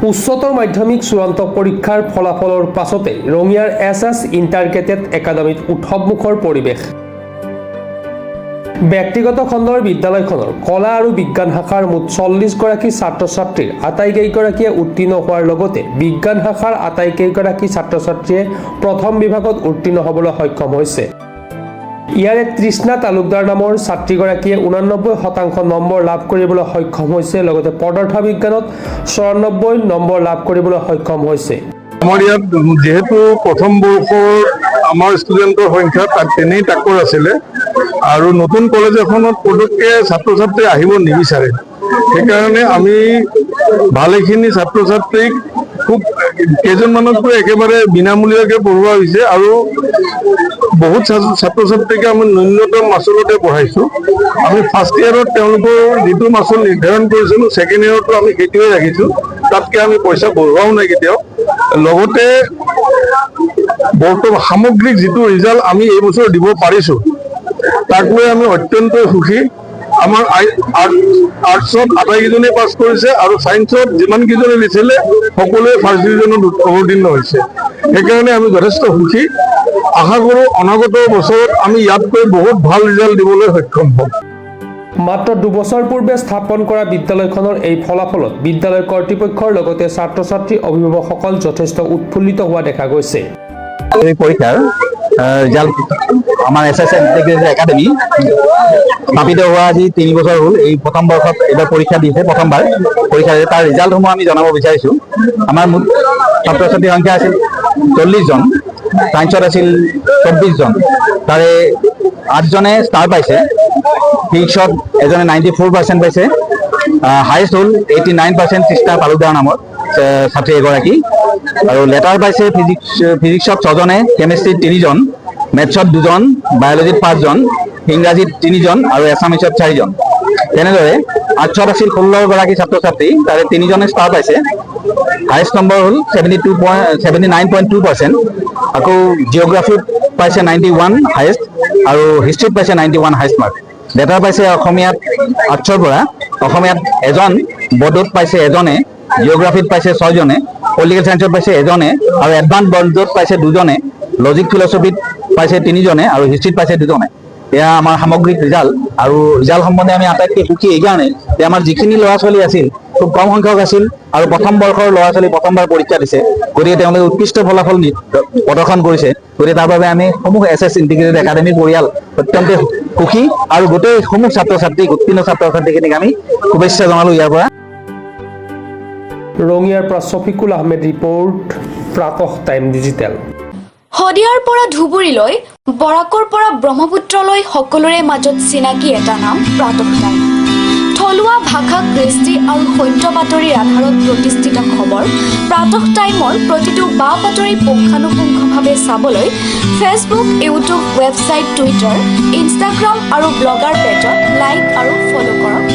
উচ্চতৰ মাধ্যমিক চূড়ান্ত পৰীক্ষাৰ ফলাফলৰ পাছতে ৰঙিয়াৰ এছ ইণ্টাৰগ্ৰেটেড একাডেমীত উৎসৱমুখৰ পৰিৱেশ। ব্যক্তিগত খণ্ডৰ বিদ্যালয়খনৰ কলা আৰু বিজ্ঞান শাখাৰ মুঠ 40 গৰাকী ছাত্ৰ-ছাত্ৰীৰ আটাইকেইগৰাকীয়ে উত্তীৰ্ণ হোৱাৰ লগতে বিজ্ঞান শাখাৰ আটাইকেইগৰাকী ছাত্ৰ-ছাত্ৰীয়ে প্ৰথম বিভাগত উত্তীৰ্ণ হ'বলৈ সক্ষম হৈছে। ইয়াৰে তৃষ্ণা তালুকদাৰ নামৰ ছাত্ৰীগৰাকীয়ে 89% নম্বৰ লাভ কৰিবলৈ সক্ষম হৈছে, লগতে পদাৰ্থ বিজ্ঞানত 94 নম্বৰ লাভ কৰিবলৈ সক্ষম হৈছে। আমাৰ ইয়াত যেহেতু প্ৰথম বৰ্ষৰ আমাৰ ষ্টুডেণ্টৰ সংখ্যা তেনেই তাকৰ আছিলে আৰু নতুন কলেজ এখনত পটককৈ ছাত্ৰ ছাত্ৰী আহিব নিবিচাৰে, সেইকাৰণে আমি ভালেখিনি ছাত্ৰ ছাত্ৰীক খুব কেইজনমানকতো একেবাৰে বিনামূলীয়াকৈ পঢ়োৱা হৈছে আৰু বহুত ছাত্ৰ ছাত্ৰীকে আমি ন্যূনতম মাচুলতে পঢ়াইছোঁ। আমি ফাৰ্ষ্ট ইয়াৰত তেওঁলোকৰ যিটো মাচুল নিৰ্ধাৰণ কৰিছিলোঁ ছেকেণ্ড ইয়াৰতো আমি সেইটোৱে ৰাখিছোঁ, তাতকৈ আমি পইচা বঢ়োৱাও নাই কেতিয়াও। লগতে বৰ্তমান সামগ্ৰিক যিটো ৰিজাল্ট আমি এই বছৰ দিব পাৰিছোঁ তাক লৈ আমি অত্যন্ত সুখী। আমাৰ আৰ্টছত আটাইকেইজনেই পাছ কৰিছে আৰু ছায়েন্সত যিমানকেইজনে দিছিলে সকলোৱে ফাৰ্ষ্ট ডিভিজনত অৱতীৰ্ণ হৈছে, সেইকাৰণে আমি যথেষ্ট সুখী। আশা কৰোঁ অনাগত বছৰত আমি ইয়াতকৈ বহুত ভাল ৰিজাল্ট দিবলৈ সক্ষম হ'ম। মাত্ৰ 2 বছৰ পূৰ্বে স্থাপন কৰা বিদ্যালয়খনৰ এই ফলাফলত বিদ্যালয় কৰ্তৃপক্ষৰ লগতে ছাত্ৰ-ছাত্ৰী অভিভাৱকসকল যথেষ্ট উৎফুল্লিত হোৱা দেখা গৈছে। এই পৰীক্ষাৰ ৰিজাল্ট আমাৰ এছ ইণ্টিগ্ৰেটেড একাডেমি স্থাপিত হোৱা আজি 3 বছৰ হ'ল। এই প্ৰথম বৰ্ষত এইবাৰ পৰীক্ষা দিছে, প্ৰথমবাৰ পৰীক্ষা দিছে। তাৰ ৰিজাল্টসমূহ আমি জনাব বিচাৰিছোঁ। আমাৰ মুঠ ছাত্ৰ ছাত্ৰীৰ সংখ্যা আছিল 40 জন, ছায়েন্সত আছিল 24 জন, তাৰে 8 জনে ষ্টাৰ পাইছে, ফিজিক্সত এজনে 94% পাইছে, হায়েষ্ট হ'ল 89% তৃষ্ণা তালুকদাৰ নামৰ ছাত্ৰী এগৰাকী, আৰু লেটাৰ পাইছে ফিজিক্সত 6 জনে, কেমেষ্ট্ৰিত 3 জন, মেথছত 2 জন, বায়'লজিত 5 জন, ইংৰাজীত 3 জন আৰু এছামিছত 4 জন। তেনেদৰে আৰ্টছত আছিল 16 গৰাকী ছাত্ৰ ছাত্ৰী, তাৰে 3 জনে ষ্টাৰ পাইছে, হায়েষ্ট নম্বৰ হ'ল 79.2%, আকৌ জিঅ'গ্ৰাফিত পাইছে 91 হায়েষ্ট আৰু হিষ্ট্ৰীত পাইছে 91 হায়েষ্ট মাৰ্ক। লেটাৰ পাইছে অসমীয়াত আৰ্টছৰ পৰা, অসমীয়াত 1জন, বডোত পাইছে 1জনে, জিঅ'গ্ৰাফিত পাইছে 6 জনে, পলিটিকেল ছায়েন্সত পাইছে 1জনে আৰু এডভান্স বডোত পাইছে 2জনে, লজিক ফিলচফিত পাইছে 3 জনে আৰু হিষ্ট্ৰীত পাইছে 2জনে। এয়া আমাৰ সামগ্ৰিক ৰিজাল্ট। আৰু ৰিজাল্ট সম্বন্ধে আমি আটাইতকৈ সুখী এইকাৰণে যে আমাৰ যিখিনি ল'ৰা ছোৱালী আছিল খুব কম সংখ্যক আছিল আৰু প্ৰথম বৰ্ষৰ ল'ৰা ছোৱালী প্ৰথমবাৰ পৰীক্ষা দিছে, গতিকে তেওঁলোকে উৎকৃষ্ট ফলাফল প্ৰদৰ্শন কৰিছে। গতিকে তাৰ বাবে আমি সমূহ এছ ইণ্টিগ্ৰেটেড একাডেমী পৰিয়াল অত্যন্ত সুখী আৰু গোটেই সমূহ ছাত্ৰ ছাত্ৰীক, উত্তীৰ্ণ ছাত্ৰ ছাত্ৰীখিনিক আমি শুভেচ্ছা জনালোঁ ইয়াৰ পৰা। ৰঙিয়াৰ পৰা Safikul Ahmed report, Pratah time digital. শদিয়াৰ পৰা ধুবুৰীলৈ, বৰাকৰ পৰা ব্ৰহ্মপুত্ৰলৈ সকলোৰে মাজত চিনাকি এটা নাম প্ৰাতঃ টাইম। থলুৱা ভাষা, কৃষ্টি আৰু সত্য বাতৰিৰ আধাৰত প্ৰতিষ্ঠিত খবৰ প্ৰাতঃ টাইমৰ প্ৰতিটো বা বাতৰি পুংখানুপুংখভাৱে চাবলৈ Facebook, YouTube, website, Twitter, Instagram আৰু ব্লগাৰ পেজত লাইক আৰু ফ'ল' কৰক।